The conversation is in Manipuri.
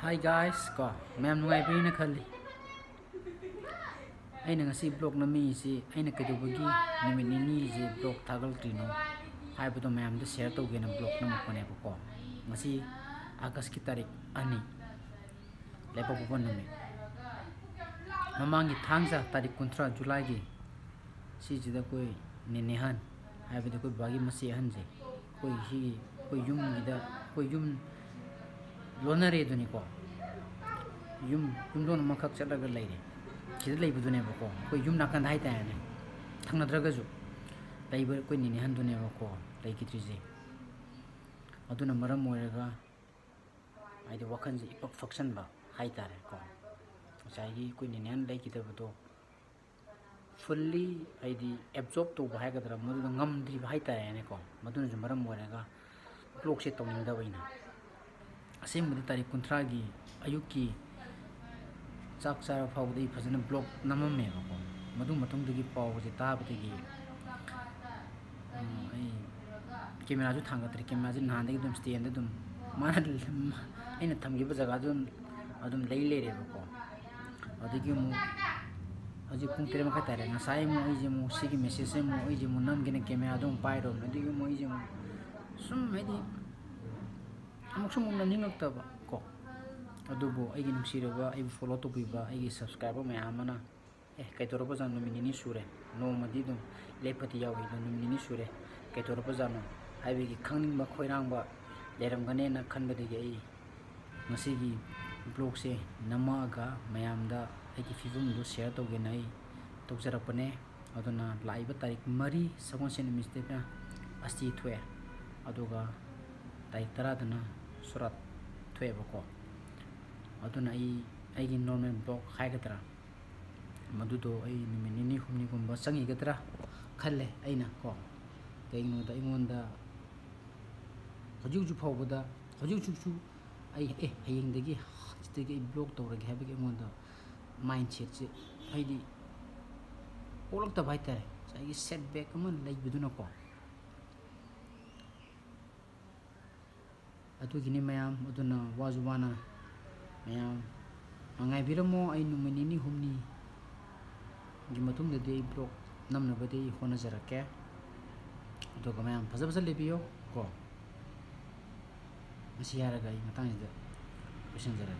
Hi guys, ko ma'am nungai bi na khali aina ngasi blog na mi si aina kedubagi nimit ni ji blog thagal trino hai bu to ma'am da share to gena blog na makone bu ko ngasi August ki tarik ani lepa bu bon nami mamangi thangja tarik kuntra July gi si ji da koi nenehan hai bu da koi bagi masi han je koi hi koi yum gi da koi yum lonare duni ko yum lon makak chalaga leire kida leibu dune ba ko koi yum nakan dai ta ne thangna draga ju leibu koi ni han dune ba ko lei ki trije aduna maram moiraga aide wakan ji ipak function ba hai tare ko chai koi ni han lei ki da ba do fully aidi absorb to ba hai ga dra madu ngam dri ba hai tare ne ko maduna ju maram moiraga blog se tongning da baina asem mu tarik kuntra gi ayuki chak chara phawdi phajana blog namame ko madu matong digi paw je ta btigi ai camera ju thanga tri camera ji nan degi dum stand dum mana aina thamgi ba jaga adum lei le re ko adigi mu aji pung tere ma khatare na sai mu ai je mu sigi message mu ai je mu nam gene camera dum pai ro adigi mu ai je mu sum ai amuk sum nam ningak ta ba ko adubo aigi nungsiraba ai follow to biba aigi subscriber me amana kai toroba jan nomini sure no madi dum lepati yawi dum nomini sure kai toroba jan ai bi khangning ba khoirang ba leram gane na khanba de ai ngasi gi blog se namaga mayamda aigi fivum do share to ge nai to jarapane aduna laiba tarik mari sagon sen mistake na asti thwe aduga tarik tara dana surat thwe ba ko aduna ai normal blog khai gatra madu do ai nimini humni gumba changi gatra khalle aina ko kaino da ingonda hoju ju phawbada hoju chu ai hayeng dagi chitegi blog tawrage habige ingonda mindset che haidi olak ta baitare sai setback man lai biduna ko atu gini mayam aduna wajuwana mayam mangai biramo ai numini humni gi matung de blog namna bade hona jarake to ga mayam faza lebiyo ko masiara ga matang de question jara